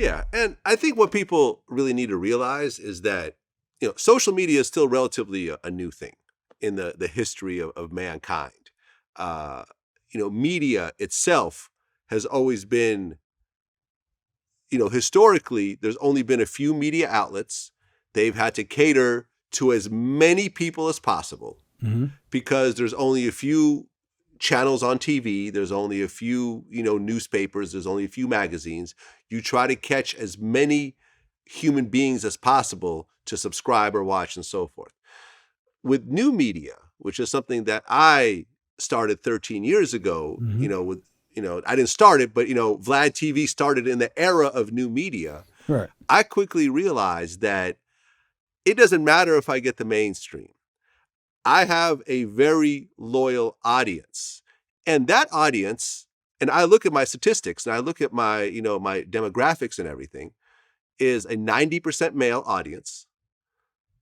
Yeah, and I think what people really need to realize is that, social media is still relatively a new thing in the history of mankind. Uh, Media itself has always been, historically, there's only been a few media outlets. They've had to cater to as many people as possible because there's only a few channels on TV. There's only a few, newspapers. There's only a few magazines. You try to catch as many human beings as possible to subscribe or watch and so forth. With new media, which is something that I started 13 years ago, I didn't start it, but, Vlad TV started in the era of new media. Right. I quickly realized that it doesn't matter if I get the mainstream. I have a very loyal audience, and that audience, and I look at my statistics and I look at my, my demographics and everything, is a 90% male audience,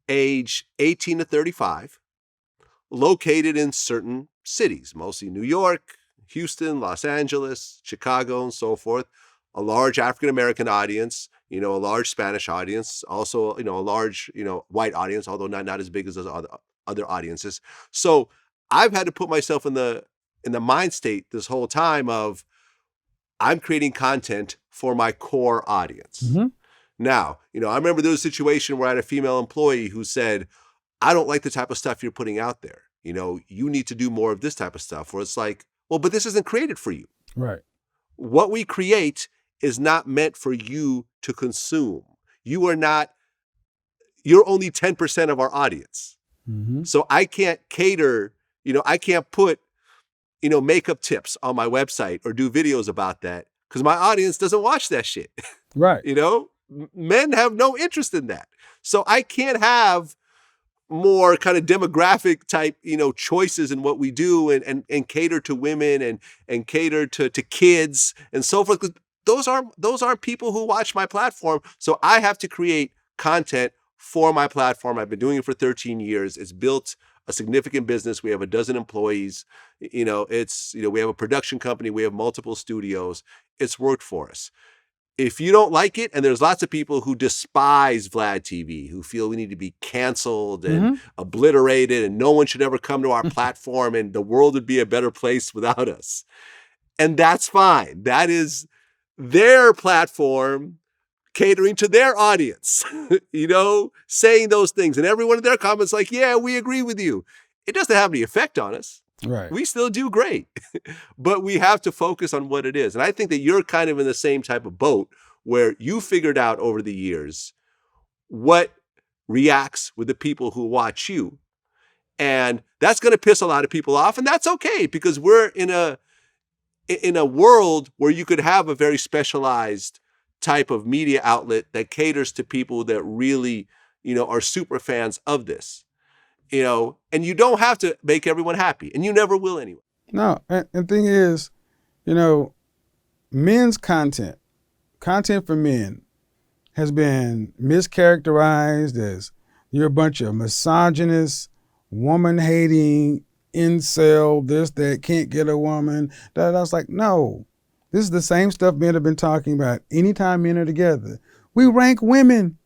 age 18 to 35, located in certain cities, mostly New York, Houston, Los Angeles, Chicago, and so forth. A large African-American audience, a large Spanish audience, also, a large, white audience, although not as big as those other audiences. So I've had to put myself in the mind state this whole time of I'm creating content for my core audience. Now, I remember there was a situation where I had a female employee who said, I don't like the type of stuff you're putting out there. You need to do more of this type of stuff, where it's like, well, but this isn't created for you. Right. What we create is not meant for you to consume. You're only 10% of our audience. So I can't cater, I can't put, makeup tips on my website or do videos about that because my audience doesn't watch that shit. Right. Men have no interest in that. So I can't have more kind of demographic type, choices in what we do and cater to women and cater to kids and so forth. 'Cause those aren't people who watch my platform. So I have to create content for my platform. I've been doing it for 13 years. It's built a significant business. We have a dozen employees. We have a production company. We have multiple studios. It's worked for us. If you don't like it, and there's lots of people who despise Vlad TV, who feel we need to be canceled and obliterated and no one should ever come to our platform and the world would be a better place without us. And that's fine. That is their platform catering to their audience, saying those things. And everyone in their comments like, yeah, we agree with you. It doesn't have any effect on us. Right. We still do great, but we have to focus on what it is. And I think that you're kind of in the same type of boat where you figured out over the years what reacts with the people who watch you. And that's going to piss a lot of people off. And that's okay, because we're in a world where you could have a very specialized type of media outlet that caters to people that really, are super fans of this. And you don't have to make everyone happy, and you never will anyway. No, and thing is, men's content for men has been mischaracterized as you're a bunch of misogynist, woman-hating, incel, this, that, can't get a woman. That I was like, no, this is the same stuff men have been talking about anytime men are together. We rank women.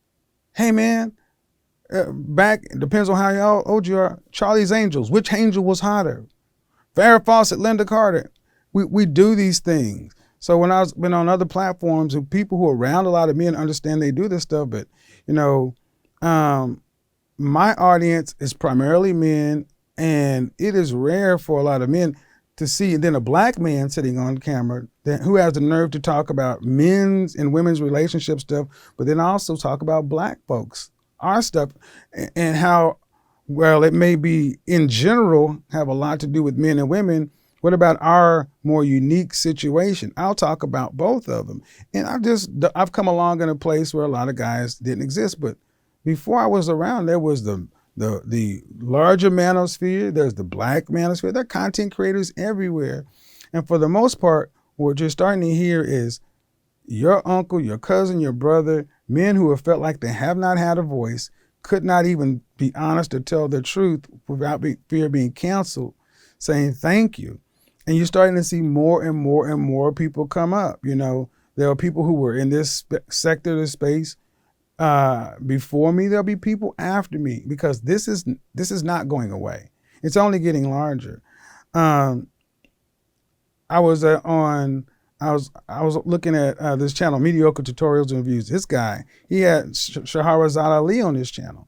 Hey, man. Back, depends on how old you are, Charlie's Angels, which angel was hotter? Farrah Fawcett, Linda Carter. We do these things. So when I've been on other platforms, people who are around a lot of men understand they do this stuff, but, my audience is primarily men, and it is rare for a lot of men to see, and then a black man sitting on camera who has the nerve to talk about men's and women's relationship stuff, but then also talk about black folks. Our stuff, and how, well, it may be in general have a lot to do with men and women. What about our more unique situation? I'll talk about both of them. And I've come along in a place where a lot of guys didn't exist. But before I was around, there was the larger manosphere, there's the black manosphere. There are content creators everywhere. And for the most part, what you're starting to hear is your uncle, your cousin, your brother, men who have felt like they have not had a voice, could not even be honest or tell the truth without fear of being canceled, saying thank you. And you're starting to see more and more and more people come up, There are people who were in this sector, this space before me. There'll be people after me, because this is not going away. It's only getting larger. I was looking at this channel, Mediocre Tutorials and Reviews. This guy, he had Shahrazad Ali on his channel.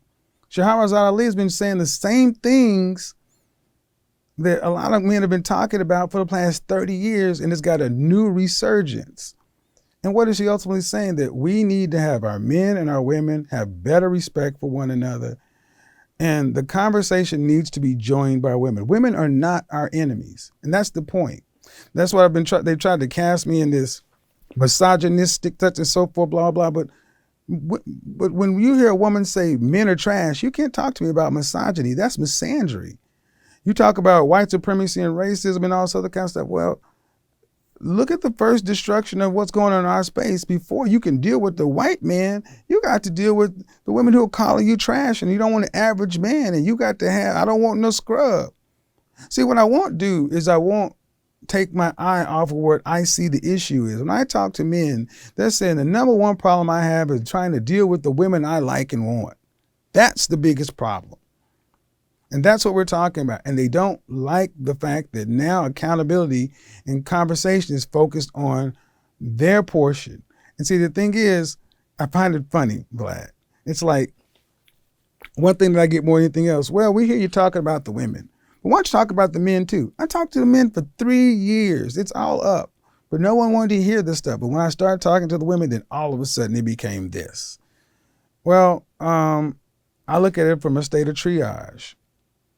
Shahrazad Ali has been saying the same things that a lot of men have been talking about for the past 30 years, and it's got a new resurgence. And what is she ultimately saying? That we need to have our men and our women have better respect for one another. And the conversation needs to be joined by women. Women are not our enemies. And that's the point. That's what they've tried to cast me in this misogynistic, such and so forth, blah, blah. But when you hear a woman say men are trash, you can't talk to me about misogyny. That's misandry. You talk about white supremacy and racism and all this other kind of stuff. Well, look at the first destruction of what's going on in our space. Before you can deal with the white man, you got to deal with the women who are calling you trash, and you don't want an average man, and you got to have, I don't want no scrub. See, what I won't do is I won't take my eye off of what I see the issue is. When I talk to men, they're saying the number one problem I have is trying to deal with the women I like and want. That's the biggest problem. And that's what we're talking about. And they don't like the fact that now accountability and conversation is focused on their portion. And see, the thing is, I find it funny, Vlad. It's like one thing that I get more than anything else. Well, we hear you talking about the women. But why don't you talk about the men too? I talked to the men for 3 years. It's all up. But no one wanted to hear this stuff. But when I started talking to the women, then all of a sudden it became this. Well, I look at it from a state of triage.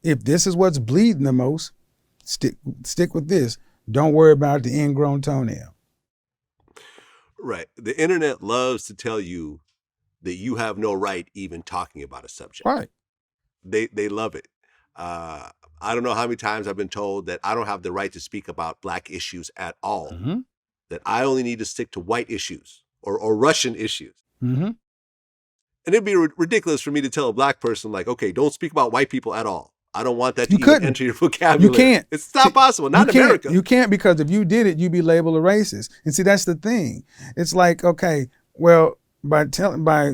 If this is what's bleeding the most, stick with this. Don't worry about the ingrown toenail. Right. The internet loves to tell you that you have no right even talking about a subject. Right. They love it. I don't know how many times I've been told that I don't have the right to speak about Black issues at all. Mm-hmm. That I only need to stick to white issues or Russian issues. Mm-hmm. And it'd be ridiculous for me to tell a Black person, like, okay, don't speak about white people at all. I don't want that to even enter your vocabulary. You can't. It's not possible. Not in America. You can't, because if you did it, you'd be labeled a racist. And see, that's the thing. It's like, okay, well, by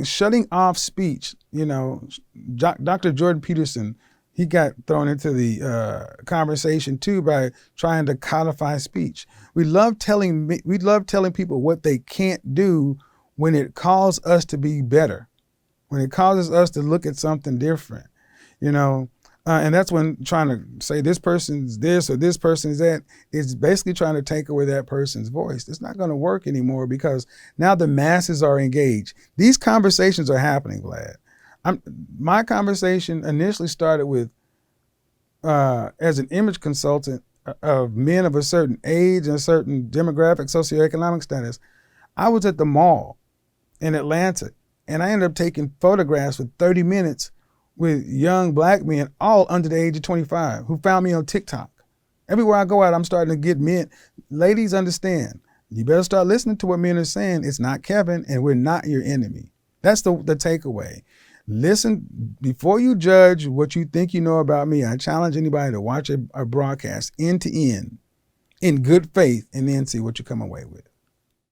shutting off speech, you know, Dr. Jordan Peterson, he got thrown into the conversation too by trying to codify speech. We love telling people what they can't do when it calls us to be better, when it causes us to look at something different, you know. And that's when trying to say this person's this or this person's that is basically trying to take away that person's voice. It's not going to work anymore, because now the masses are engaged. These conversations are happening, Vlad. My conversation initially started with, as an image consultant of men of a certain age and a certain demographic, socioeconomic status. I was at the mall in Atlanta, and I ended up taking photographs for 30 minutes with young Black men, all under the age of 25, who found me on TikTok. Everywhere I go out, I'm starting to get men. Ladies, understand, you better start listening to what men are saying. It's not Kevin, and we're not your enemy. That's the takeaway. Listen, before you judge what you think you know about me, I challenge anybody to watch a broadcast end to end in good faith, and then see what you come away with.